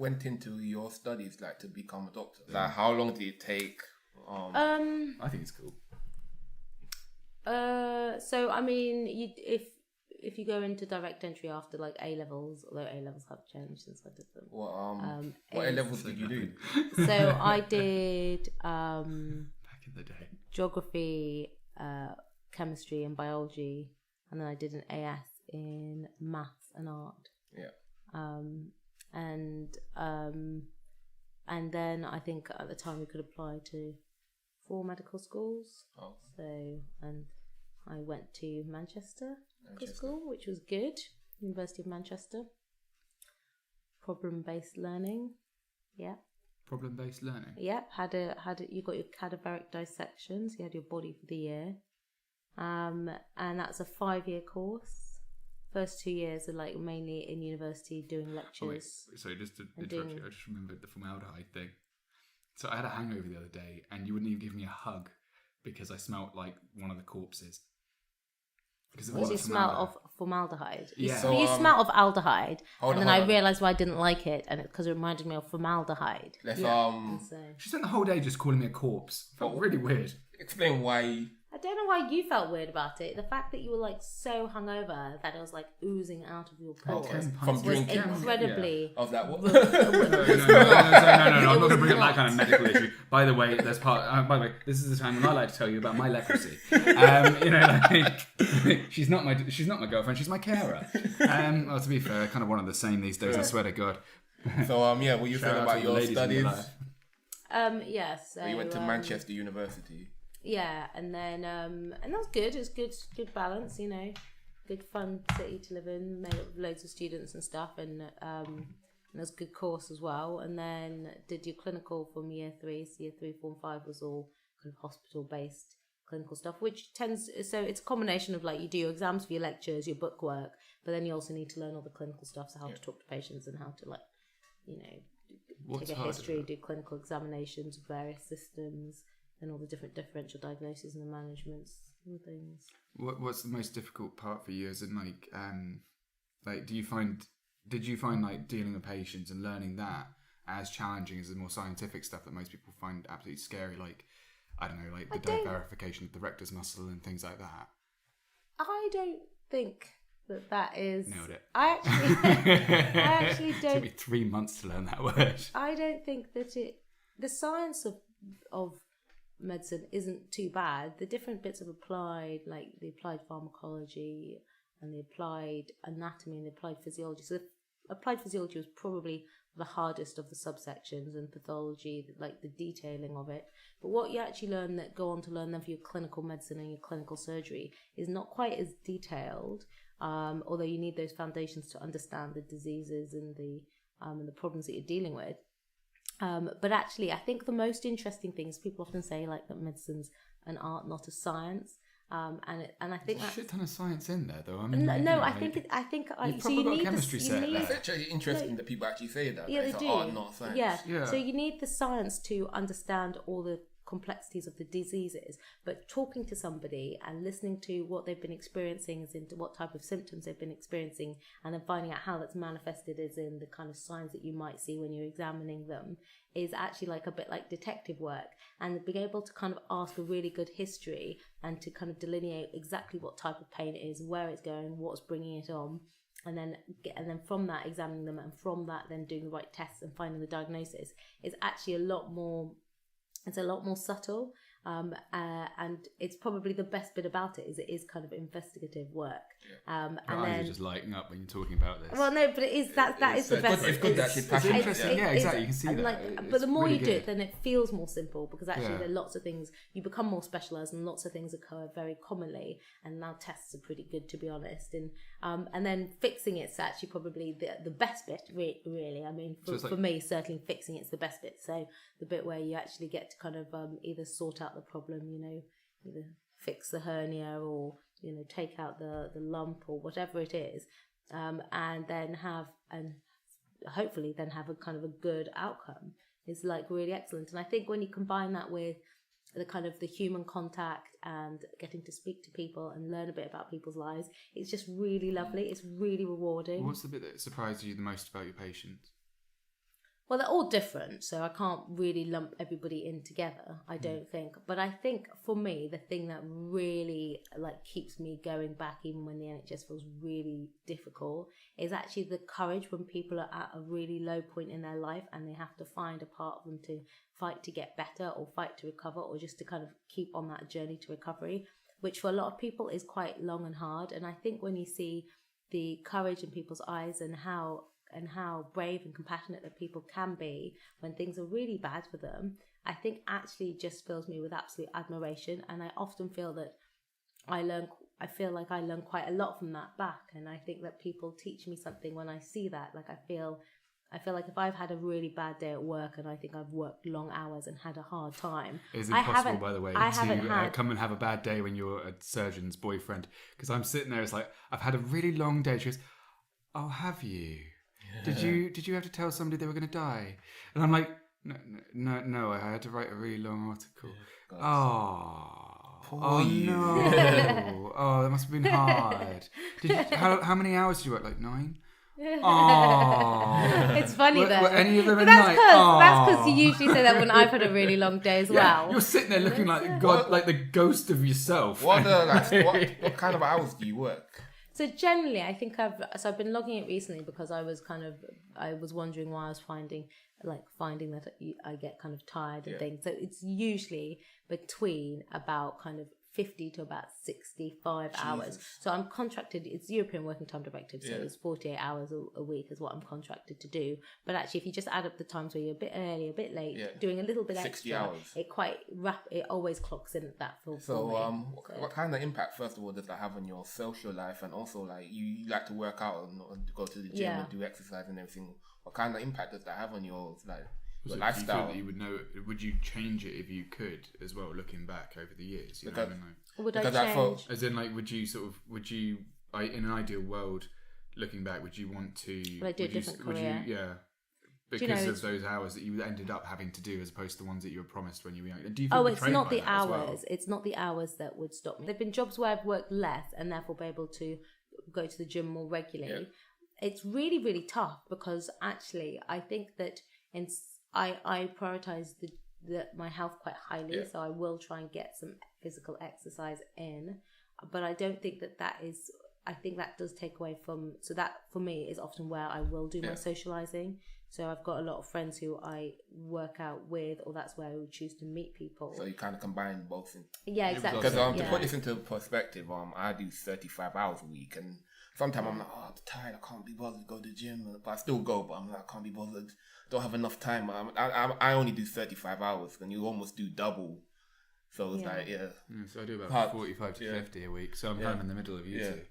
went into your studies, like to become a doctor? Like, how long did it take? I think it's cool. So I mean, if you go into direct entry after like A levels, although A levels have changed since I did them. What A levels did you do? So I did Back in the day. geography, chemistry, and biology, and then I did an AS in maths and art. Yeah. And then I think at the time we could apply to 4 medical schools. Oh. So, and I went to Manchester Medical School, which was good. University of Manchester. Problem-based learning. Yeah. Problem-based learning. Yep. You got your cadaveric dissections. You had your body for the year. And that's a 5-year course. First 2 years are like mainly in university doing lectures. Sorry, just to interrupt you, I just remembered the formaldehyde thing. So I had a hangover the other day, and you wouldn't even give me a hug because I smelt like one of the corpses. Because it What was you smell of formaldehyde? Yeah. So you smell of aldehyde, and then I on. realised why I didn't like it, and because it reminded me of formaldehyde. Let's So, She spent the whole day just calling me a corpse. Felt really weird. explain why. I don't know why you felt weird about it. The fact that you were like so hungover that it was like oozing out of your pores From was drinking. incredibly. Of that what? No, I'm not going to bring up that kind of medical issue. By the way, by the way, this is the time when I like to tell you about my leprosy. She's not my girlfriend. She's my carer. Well, to be fair, kind of one and the same these days. I swear to God. So what you saying about your studies? Yes. You went to Manchester University. Yeah, and then and that was good. It was good balance, good fun city to live in. Made up with loads of students and stuff, and it was a good course as well. And then did your clinical from year 3. So year 3, 4, and 5 was all kind of hospital based clinical stuff, which so it's a combination of like you do your exams for your lectures, your book work, but then you also need to learn all the clinical stuff, so how to talk to patients and how to take a history, do clinical examinations of various systems. And all the different differential diagnoses and the managements and things. What's the most difficult part for you? As in, did you find like dealing with patients and learning that as challenging as the more scientific stuff that most people find absolutely scary? Like, I don't know, like the verification of the rectus muscle and things like that. I don't think that is. Nailed it. I actually don't. It took me 3 months to learn that word. I don't think that the science of medicine isn't too bad. The different bits of applied, like the applied pharmacology and the applied anatomy and the applied physiology. So the applied physiology was probably the hardest of the subsections, and pathology, like the detailing of it. But what you actually go on to learn then for your clinical medicine and your clinical surgery is not quite as detailed, although you need those foundations to understand the diseases and the problems that you're dealing with. But actually, I think the most interesting thing is people often say like that medicine's an art, not a science. And I think there's a shit ton of science in there, though. I mean, you've so you need a chemistry set. It's actually interesting that people actually say that. Yeah, it's they an do. art, not science. Yeah. So you need the science to understand all the complexities of the diseases, but talking to somebody and listening to what they've been experiencing as into what type of symptoms they've been experiencing, and then finding out how that's manifested as in the kind of signs that you might see when you're examining them, is actually like a bit like detective work. And being able to kind of ask a really good history and to kind of delineate exactly what type of pain it is, where it's going, what's bringing it on, and then from that examining them, and from that then doing the right tests and finding the diagnosis is actually a lot more subtle, and it's probably the best bit about it is it is kind of investigative work. Your eyes are just lighting up when you're talking about this. Well, no, but it is that is the best. It's good that she's passionate. It's interesting. Yeah, exactly. You can see that. But the more really you do it, then it feels more simple, because actually there are lots of things, you become more specialised, and lots of things occur very commonly. And now tests are pretty good, to be honest. And then fixing it's actually probably the best bit, really. I mean, for me, certainly fixing it's the best bit. So the bit where you actually get to kind of either sort out the problem, either fix the hernia or take out the lump or whatever it is, and then hopefully have a kind of a good outcome is like really excellent. And I think when you combine that with the kind of the human contact and getting to speak to people and learn a bit about people's lives, it's just really lovely. It's really rewarding. What's the bit that surprised you the most about your patients? Well, they're all different, so I can't really lump everybody in together, I don't think. But I think for me, the thing that really keeps me going back even when the NHS feels really difficult is actually the courage when people are at a really low point in their life and they have to find a part of them to fight to get better or fight to recover or just to kind of keep on that journey to recovery, which for a lot of people is quite long and hard. And I think when you see the courage in people's eyes and how brave and compassionate that people can be when things are really bad for them, I think actually just fills me with absolute admiration. And I often feel that I feel like I learn quite a lot from that back. And I think that people teach me something when I see that. Like I feel like if I've had a really bad day at work and I think I've worked long hours and had a hard time. Is it possible, by the way, to come and have a bad day when you're a surgeon's boyfriend? Because I'm sitting there, it's like, I've had a really long day. She goes, oh, have you? Did you have to tell somebody they were going to die? And I'm like, no, I had to write a really long article. Oh no. Oh, that must have been hard. How many hours did you work? Like 9? Oh, it's funny though. Were any of them but at night? That's because you usually say that when I've had a really long day as well. You're sitting there looking like God, like the ghost of yourself. What kind of hours do you work? So generally, I think I've been logging it recently because I was wondering why I was finding that I get kind of tired and things. So it's usually between about kind of 50 to about 65 hours. So I'm contracted, it's European Working Time Directive, so it's 48 hours a week is what I'm contracted to do. But actually, if you just add up the times where you're a bit early, a bit late, doing a little bit 60 extra, hours. It always clocks in at that full. So, what kind of impact, first of all, does that have on your social life? And also, like, you like to work out and go to the gym and do exercise and everything. What kind of impact does that have on your your lifestyle? You would know. Would you change it if you could as well? Looking back over the years, you would I change? As in, like, would you in an ideal world, looking back, would you want to? Would I do a different career? Because of those hours that you ended up having to do, as opposed to the ones that you were promised when you were young. Do you it's not the hours. Well? It's not the hours that would stop me. There've been jobs where I've worked less and therefore be able to go to the gym more regularly. Yeah. It's really, really tough because actually, I think that I prioritize my health quite highly, so I will try and get some physical exercise in. But I don't think that is. I think that does take away from. So that for me is often where I will do my socializing. So I've got a lot of friends who I work out with, or that's where I would choose to meet people. So you kind of combine both. Yeah, exactly. Because to put this into perspective, I do 35 hours a week, and sometimes I'm like, I'm tired, I can't be bothered to go to the gym, but I still go, but I'm like, I can't be bothered, don't have enough time. I only do 35 hours, and you almost do double. So it's so I do about 45 to 50 a week, so I'm kind of in the middle of you two.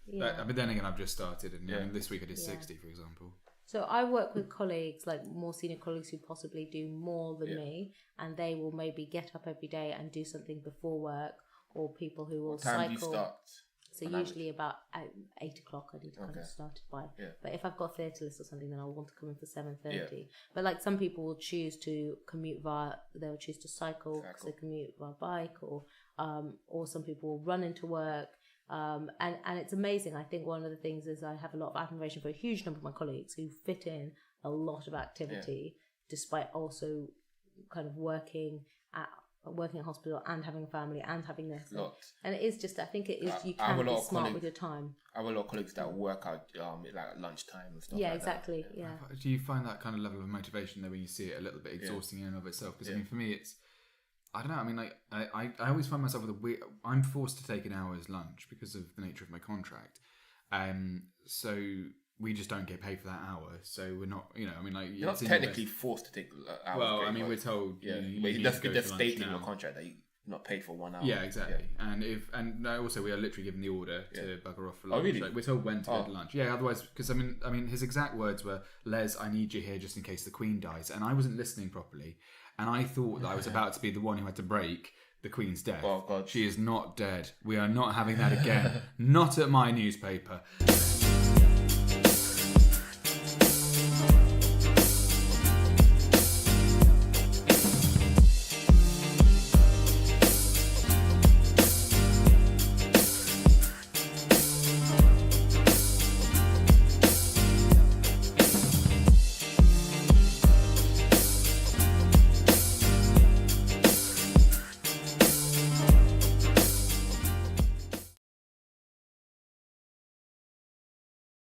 Yeah. But then again, I've just started, and this week I did 60, for example. So I work with colleagues, like more senior colleagues who possibly do more than me, and they will maybe get up every day and do something before work, or people who will cycle. What time do you start? So usually about 8 o'clock I need to kind of start it by. Yeah. But if I've got a theatre list or something, then I'll want to come in for 7:30. Yeah. But like some people will choose to commute they'll choose to cycle because they commute via bike, or some people will run into work. And it's amazing. I think one of the things is I have a lot of admiration for a huge number of my colleagues who fit in a lot of activity despite also kind of working at hospital and having a family and having this. And it is just, I think it is, you can be smart with your time. I have a lot of colleagues that work out like at lunchtime and stuff like exactly, that. Yeah. Do you find that kind of level of motivation though when you see it a little bit exhausting in and of itself? Because I mean, for me, it's, I don't know. I mean, like I always find myself with I'm forced to take an hour's lunch because of the nature of my contract. So we just don't get paid for that hour. So we're not, I mean, like you're not technically forced to take hours. Well, I mean, we're told. Yeah, but it does state in your contract that you're not paid for 1 hour. Yeah, exactly. Yeah. And also we are literally given the order to bugger off for lunch. Oh, really? Like, we're told when to go to lunch. Yeah, otherwise, because I mean, his exact words were, "Les, I need you here just in case the Queen dies," and I wasn't listening properly. And I thought that I was about to be the one who had to break the Queen's death. Oh, God. She is not dead. We are not having that again. Not at my newspaper.